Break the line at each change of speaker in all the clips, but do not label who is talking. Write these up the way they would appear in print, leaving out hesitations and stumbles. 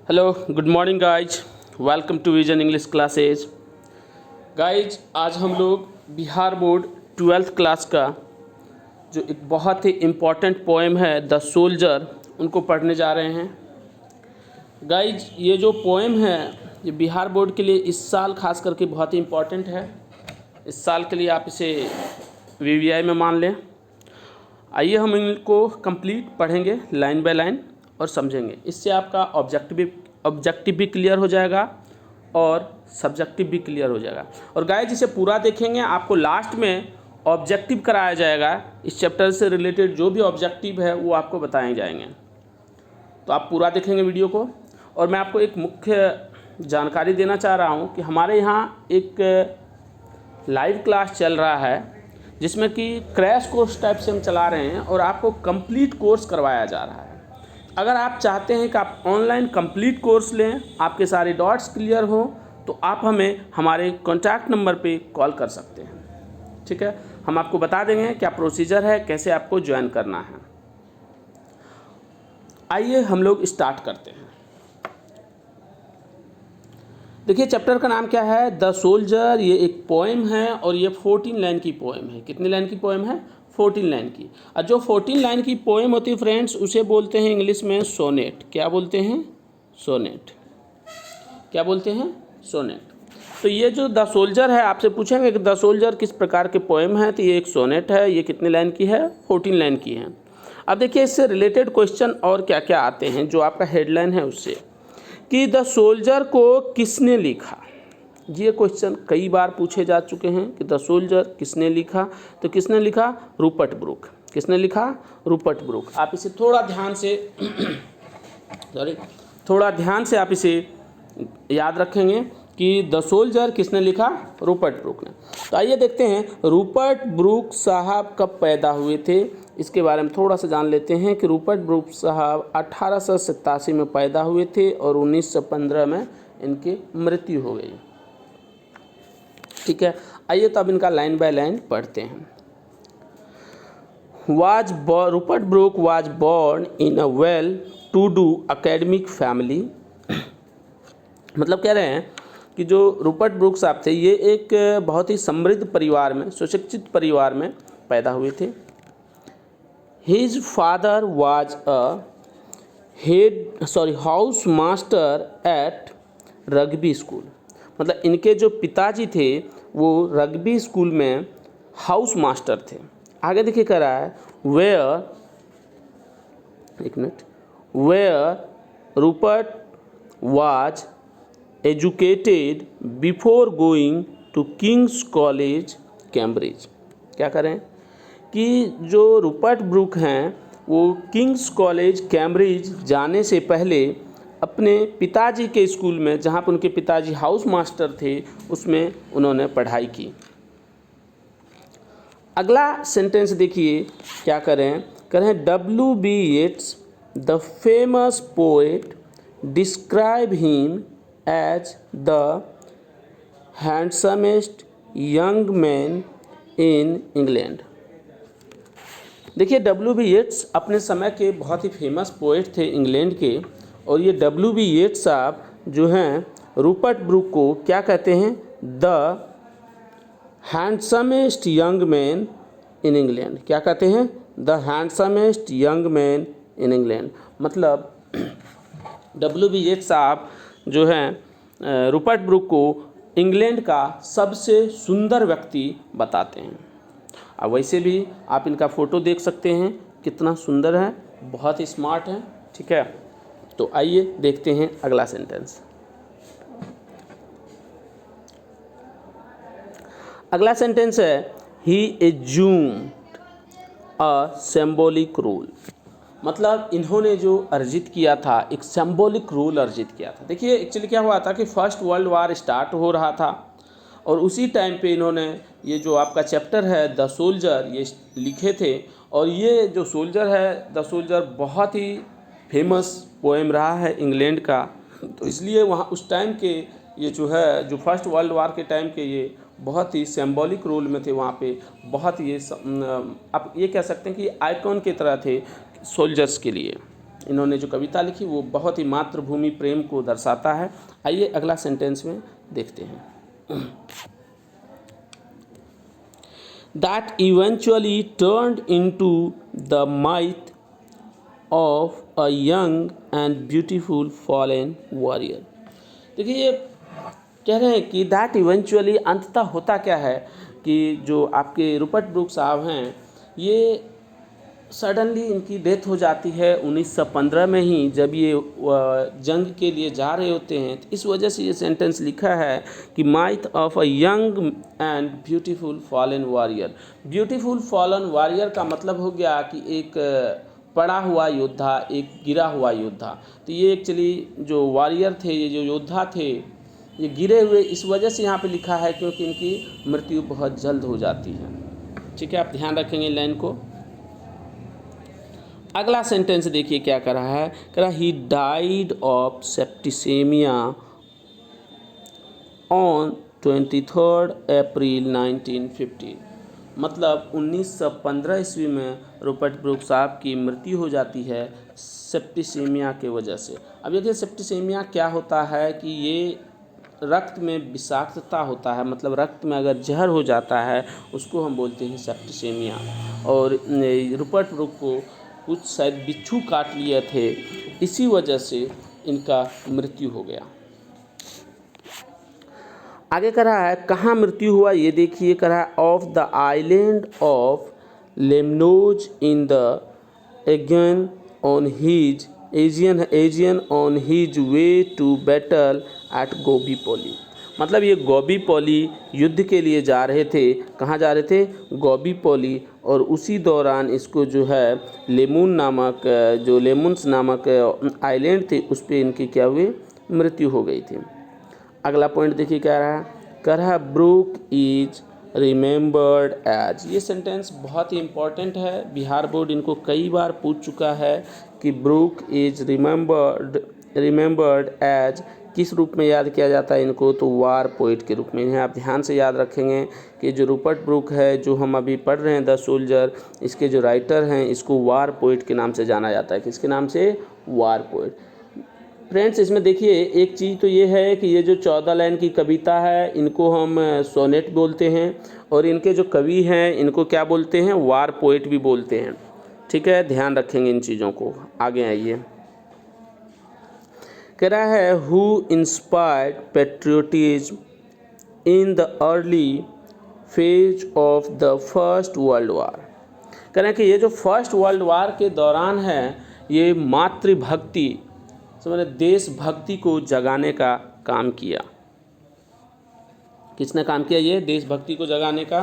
Hello good morning guys, welcome to Vision English classes. Guys आज हम लोग Bihar board 12th class का जो एक बहुत ही इम्पॉर्टेंट पोएम है द सोल्जर, उनको पढ़ने जा रहे हैं। गाइज ये जो पोएम है ये बिहार बोर्ड के लिए इस साल खास करके बहुत ही इम्पॉर्टेंट है। इस साल के लिए आप इसे वीवीआई में मान लें। आइए हम इनको कंप्लीट पढ़ेंगे लाइन बाय लाइन और समझेंगे। इससे आपका ऑब्जेक्टिव भी क्लियर हो जाएगा और सब्जेक्टिव भी क्लियर हो जाएगा। और गाइस जिसे पूरा देखेंगे आपको लास्ट में ऑब्जेक्टिव कराया जाएगा। इस चैप्टर से रिलेटेड जो भी ऑब्जेक्टिव है वो आपको बताए जाएंगे, तो आप पूरा देखेंगे वीडियो को। और मैं आपको एक मुख्य जानकारी देना चाह रहा हूँ कि हमारे यहाँ एक लाइव क्लास चल रहा है जिसमें कि क्रैश कोर्स टाइप से हम चला रहे हैं और आपको कंप्लीट कोर्स करवाया जा रहा है। अगर आप चाहते हैं कि आप ऑनलाइन कंप्लीट कोर्स लें, आपके सारे डॉट्स क्लियर हो, तो आप हमें हमारे कॉन्टैक्ट नंबर पे कॉल कर सकते हैं। ठीक है, हम आपको बता देंगे क्या प्रोसीजर है, कैसे आपको ज्वाइन करना है। आइए हम लोग स्टार्ट करते हैं। देखिए चैप्टर का नाम क्या है, द सोल्जर। ये एक पोएम है और ये 14 लाइन की पोएम है। कितनी लाइन की पोएम है? 14 लाइन की। और जो 14 लाइन की पोएम होती है फ्रेंड्स, उसे बोलते हैं इंग्लिश में सोनेट। क्या बोलते हैं? सोनेट। क्या बोलते हैं? सोनेट। तो ये जो द सोल्जर है, आपसे पूछेंगे कि द सोल्जर किस प्रकार के पोएम है, तो ये एक सोनेट है। ये कितने लाइन की है? 14 लाइन की है। अब देखिए इससे रिलेटेड क्वेश्चन और क्या क्या आते हैं जो आपका हेडलाइन है उससे, कि द सोल्जर को किसने लिखा। ये क्वेश्चन कई बार पूछे जा चुके हैं कि द सोल्जर किसने लिखा। तो किसने लिखा? Rupert Brooke. किसने लिखा? Rupert Brooke. आप इसे थोड़ा ध्यान से थोड़ा ध्यान से आप इसे याद रखेंगे कि द सोल्जर किसने लिखा? रूपर्ट ब्रूक ने। तो आइए देखते हैं रूपर्ट ब्रूक साहब कब पैदा हुए थे, इसके बारे में थोड़ा सा जान लेते हैं कि रूपर्ट ब्रूक साहब 1887 में पैदा हुए थे और 1915 में इनकी मृत्यु हो गई। ठीक है, आइए तो अब इनका लाइन बाय लाइन पढ़ते हैं। Rupert Brooke was born in a well to do academic family. मतलब कह रहे हैं कि जो रूपर्ट ब्रूक साहब थे ये एक बहुत ही समृद्ध परिवार में, सुशिक्षित परिवार में पैदा हुए थे। His father was house master at Rugby School. मतलब इनके जो पिताजी थे वो रग्बी स्कूल में हाउस मास्टर थे। आगे देखिए कह रहा है where Rupert was educated before going to King's College Cambridge. क्या करें कि जो रूपर्ट ब्रूक हैं वो किंग्स कॉलेज कैम्ब्रिज जाने से पहले अपने पिताजी के स्कूल में, जहाँ पर उनके पिताजी हाउस मास्टर थे, उसमें उन्होंने पढ़ाई की। अगला सेंटेंस देखिए क्या करें W.B. Yeats the famous poet describe him as the handsomest young man in England. देखिए W.B. येट्स अपने समय के बहुत ही फेमस पोएट थे इंग्लैंड के, और ये W.B. येट्स साहब जो हैं रूपर्ट ब्रूक को क्या कहते हैं? The handsomest young man in England. क्या कहते हैं? The handsomest young man in England. मतलब W.B. येट्स साहब जो हैं रूपर्ट ब्रूक को इंग्लैंड का सबसे सुंदर व्यक्ति बताते हैं। अब वैसे भी आप इनका फ़ोटो देख सकते हैं, कितना सुंदर है, बहुत ही स्मार्ट है। ठीक है, तो आइए देखते हैं अगला सेंटेंस। अगला सेंटेंस है ही एज्यूम्ड अ सिंबॉलिक रूल। मतलब इन्होंने जो अर्जित किया था, एक सिंबॉलिक रूल अर्जित किया था। देखिए एक्चुअली क्या हुआ था कि फर्स्ट वर्ल्ड वार स्टार्ट हो रहा था और उसी टाइम पे इन्होंने ये जो आपका चैप्टर है द सोल्जर ये लिखे थे। और ये जो सोल्जर है द सोल्जर बहुत ही फेमस पोएम रहा है इंग्लैंड का। तो इसलिए वहाँ उस टाइम के ये जो है, जो फर्स्ट वर्ल्ड वार के टाइम के, ये बहुत ही सिंबॉलिक रोल में थे। वहाँ पे बहुत ये आप ये कह सकते हैं कि आइकॉन की तरह थे सोल्जर्स के लिए। इन्होंने जो कविता लिखी वो बहुत ही मातृभूमि प्रेम को दर्शाता है। आइए अगला सेंटेंस में देखते हैं। That eventually turned into the myth of a young and beautiful fallen warrior। देखिए ये कह रहे हैं कि दैट इवेंचुअली अंततः होता क्या है कि जो आपके रूपर्ट ब्रूक साहब हैं, ये सडनली इनकी डेथ हो जाती है 1915 में ही, जब ये जंग के लिए जा रहे होते हैं। तो इस वजह से ये सेंटेंस लिखा है कि माइथ of a young and beautiful fallen warrior. Beautiful fallen warrior का मतलब हो गया कि एक पड़ा हुआ योद्धा, एक गिरा हुआ योद्धा। तो ये एक्चुअली जो वॉरियर थे, ये जो योद्धा थे, ये गिरे हुए इस वजह से यहाँ पे लिखा है क्योंकि इनकी मृत्यु बहुत जल्द हो जाती है। ठीक है, आप ध्यान रखेंगे लाइन को। अगला सेंटेंस देखिए क्या कर रहा है, कह रहा he died of septicaemia on 23 अप्रैल 1915। मतलब 1915 ईस्वी में रूपर्ट ब्रूक साहब की मृत्यु हो जाती है सेप्टिसेमिया के वजह से। अब देखिए सेप्टिसेमिया क्या होता है कि ये रक्त में विषाक्तता होता है, मतलब रक्त में अगर जहर हो जाता है उसको हम बोलते हैं सेप्टिसेमिया। और रूपर्ट ब्रूक को कुछ शायद बिच्छू काट लिए थे, इसी वजह से इनका मृत्यु हो गया। आगे कह रहा है कहाँ मृत्यु हुआ ये देखिए, कह रहा है of the island of Lemnos in the Aegean on his way to battle at Gallipoli. मतलब ये गोबीपोली युद्ध के लिए जा रहे थे। कहाँ जा रहे थे? गोबीपोली। और उसी दौरान इसको जो है लेमुन्स नामक आइलैंड थे, उस पर इनकी क्या हुई, मृत्यु हो गई थी। अगला पॉइंट देखिए क्या रहा, कह रहा ब्रूक इज रिमेंबर्ड एज। ये सेंटेंस बहुत ही इम्पॉर्टेंट है, बिहार बोर्ड इनको कई बार पूछ चुका है कि ब्रूक इज रिमेंबर्ड एज किस रूप में याद किया जाता है इनको, तो वार पोइट के रूप में। इन्हें आप ध्यान से याद रखेंगे कि जो रूपर्ट ब्रूक है, जो हम अभी पढ़ रहे हैं द सोल्जर, इसके जो राइटर हैं इसको वार पोइट के नाम से जाना जाता है। किसके नाम से? वार पोइट। फ्रेंड्स इसमें देखिए एक चीज़ तो ये है कि ये जो 14 लाइन की कविता है इनको हम सोनेट बोलते हैं, और इनके जो कवि हैं इनको क्या बोलते हैं? वार पोइट भी बोलते हैं। ठीक है, ध्यान रखेंगे इन चीज़ों को। आगे आइए, कह रहा है who inspired patriotism in the early phase of the first world war. कह रहे हैं कि ये जो फर्स्ट वर्ल्ड वार के दौरान है, ये मातृभक्ति समझे देशभक्ति को जगाने का काम किया। किसने काम किया? ये देशभक्ति को जगाने का,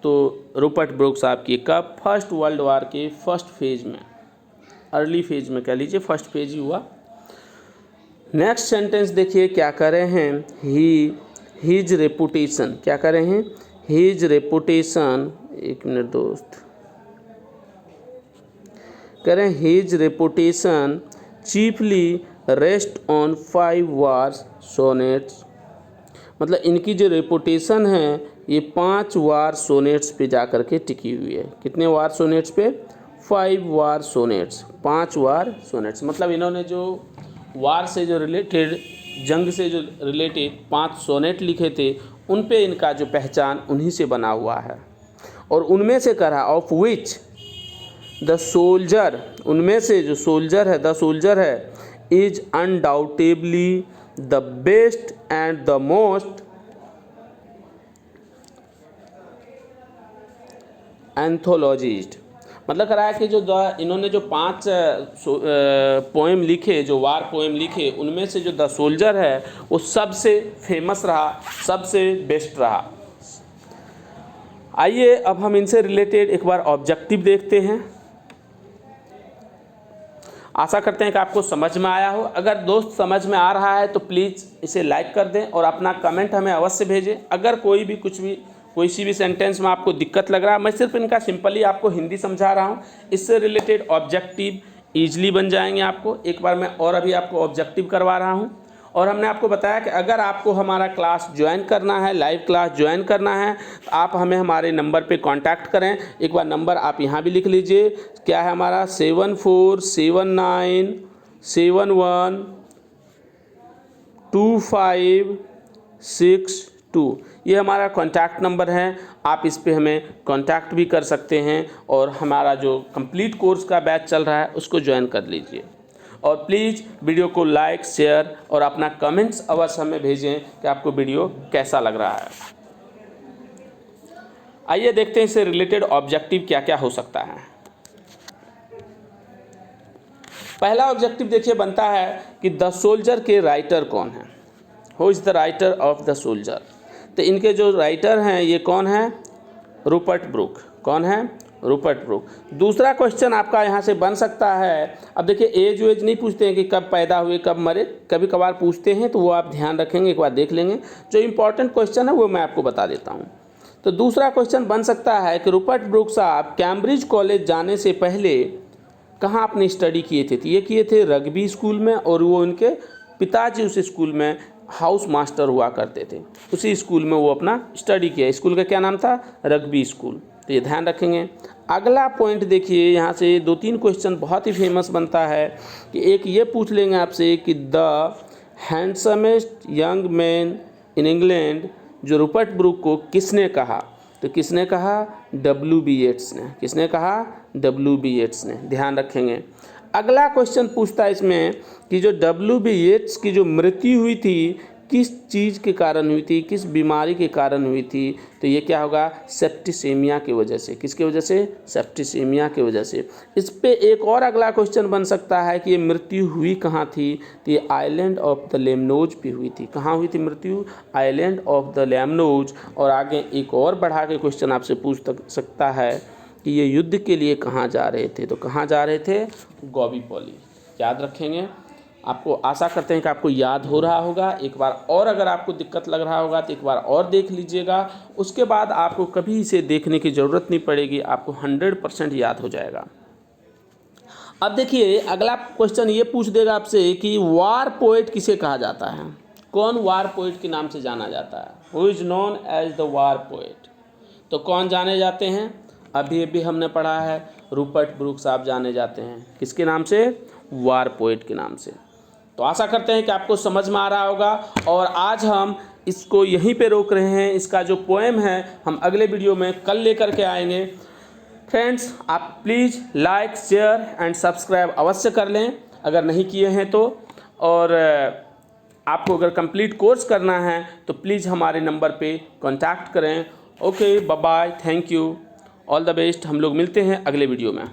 तो रूपर्ट ब्रूक साहब की। कब? फर्स्ट वर्ल्ड वार के फर्स्ट फेज में, अर्ली फेज में कह लीजिए, फर्स्ट फेज ही हुआ। नेक्स्ट सेंटेंस देखिए क्या कर रहे हैं, हिज रेपुटेशन। क्या कर रहे हैं? हिज रेपुटेशन, एक मिनट दोस्त, कह रहे हैं his reputation chiefly rest on 5 war sonnets. मतलब इनकी जो रेपुटेशन है ये 5 वार सोनेट्स पे जा कर के टिकी हुई है। कितने वार सोनेट्स पे? 5 वार सोनेट्स, 5 वार सोनेट्स। मतलब इन्होंने जो वार से जो रिलेटेड, जंग से जो रिलेटेड 5 सोनेट लिखे थे, उन पे इनका जो पहचान उन्हीं से बना हुआ है। और उनमें से कहा ऑफ विच द सोल्जर, उनमें से जो सोल्जर है, द सोल्जर है, is undoubtedly the best and the most anthologist. मतलब करा है कि जो इन्होंने जो 5 पोएम लिखे, जो वार पोएम लिखे, उनमें से जो द सोल्जर है वो सबसे फेमस रहा, सबसे बेस्ट रहा। आइए अब हम इनसे रिलेटेड एक बार ऑब्जेक्टिव देखते हैं। आशा करते हैं कि आपको समझ में आया हो। अगर दोस्त समझ में आ रहा है तो प्लीज़ इसे लाइक कर दें और अपना कमेंट हमें अवश्य भेजें। अगर कोई सी भी सेंटेंस में आपको दिक्कत लग रहा है, मैं सिर्फ इनका सिंपली आपको हिंदी समझा रहा हूँ, इससे रिलेटेड ऑब्जेक्टिव ईजिली बन जाएंगे आपको। एक बार मैं और अभी आपको ऑब्जेक्टिव करवा रहा हूँ। और हमने आपको बताया कि अगर आपको हमारा क्लास ज्वाइन करना है, लाइव क्लास ज्वाइन करना है, तो आप हमें हमारे नंबर पे कांटेक्ट करें। एक बार नंबर आप यहाँ भी लिख लीजिए, क्या है हमारा 7479712562। ये हमारा कॉन्टैक्ट नंबर है, आप इस पे हमें कॉन्टैक्ट भी कर सकते हैं और हमारा जो कंप्लीट कोर्स का बैच चल रहा है उसको ज्वाइन कर लीजिए। और प्लीज़ वीडियो को लाइक, शेयर और अपना कमेंट्स अवश्य हमें भेजें कि आपको वीडियो कैसा लग रहा है। आइए देखते हैं इससे रिलेटेड ऑब्जेक्टिव क्या क्या हो सकता है। पहला ऑब्जेक्टिव देखिए बनता है कि द सोल्जर के राइटर कौन है। Who is the writer of the soldier. तो इनके जो राइटर हैं ये कौन है? Rupert Brooke. कौन है? Rupert Brooke. दूसरा क्वेश्चन आपका यहाँ से बन सकता है, अब देखिए एज वेज नहीं पूछते हैं कि कब पैदा हुए कब मरे, कभी कभार पूछते हैं तो वो आप ध्यान रखेंगे, एक बार देख लेंगे। जो इंपॉर्टेंट क्वेश्चन है वो मैं आपको बता देता हूँ। तो दूसरा क्वेश्चन बन सकता है कि रूपर्ट ब्रूक साहब कैम्ब्रिज कॉलेज जाने से पहले कहाँ अपनी स्टडी किए थे? तो ये किए थे रग्बी स्कूल में, और वो उनके पिताजी उस स्कूल में हाउस मास्टर हुआ करते थे, उसी स्कूल में वो अपना स्टडी किया। स्कूल का क्या नाम था? Rugby school. तो ये ध्यान रखेंगे। अगला पॉइंट देखिए, यहाँ से 2-3 क्वेश्चन बहुत ही फेमस बनता है कि एक ये पूछ लेंगे आपसे कि the handsomest young man in England, जो रूपर्ट ब्रूक को किसने कहा? तो किसने कहा? W.B. येट्स ने। किसने कहा? W.B. येट्स ने। ध्यान रखेंगे। अगला क्वेश्चन पूछता है इसमें कि जो W.B. येट्स की जो मृत्यु हुई थी किस चीज़ के कारण हुई थी, किस बीमारी के कारण हुई थी? तो ये क्या होगा? सेप्टिसेमिया की वजह से। किसकी वजह से? सेप्टिसेमिया की वजह से। इस पे एक और अगला क्वेश्चन बन सकता है कि ये मृत्यु हुई कहाँ थी? तो ये आइलैंड ऑफ द लेमनोज पे हुई थी। कहाँ हुई थी मृत्यु? Island of the Lemnos. और आगे एक और बढ़ा के क्वेश्चन आपसे पूछ सकता है कि ये युद्ध के लिए कहाँ जा रहे थे? तो कहाँ जा रहे थे? गॉबीपोली। याद रखेंगे। आपको आशा करते हैं कि आपको याद हो रहा होगा। एक बार और अगर आपको दिक्कत लग रहा होगा तो एक बार और देख लीजिएगा, उसके बाद आपको कभी इसे देखने की ज़रूरत नहीं पड़ेगी, आपको 100% याद हो जाएगा। अब देखिए अगला क्वेश्चन ये पूछ देगा आपसे कि वार पोएट किसे कहा जाता है? कौन वार पोएट के नाम से जाना जाता है? Who is known as the war poet. तो कौन जाने जाते हैं? अभी हमने पढ़ा है, रूपर्ट ब्रूक साहब जाने जाते हैं। किसके नाम से? वार पोएट के नाम से। तो आशा करते हैं कि आपको समझ में आ रहा होगा, और आज हम इसको यहीं पे रोक रहे हैं। इसका जो पोएम है हम अगले वीडियो में कल लेकर के आएंगे। फ्रेंड्स, आप please like, share and subscribe अवश्य कर लें अगर नहीं किए हैं तो। और आपको अगर कंप्लीट कोर्स करना है तो प्लीज़ हमारे नंबर पे कांटेक्ट करें। Okay, bye bye, thank you, all the best. हम लोग मिलते हैं अगले वीडियो में।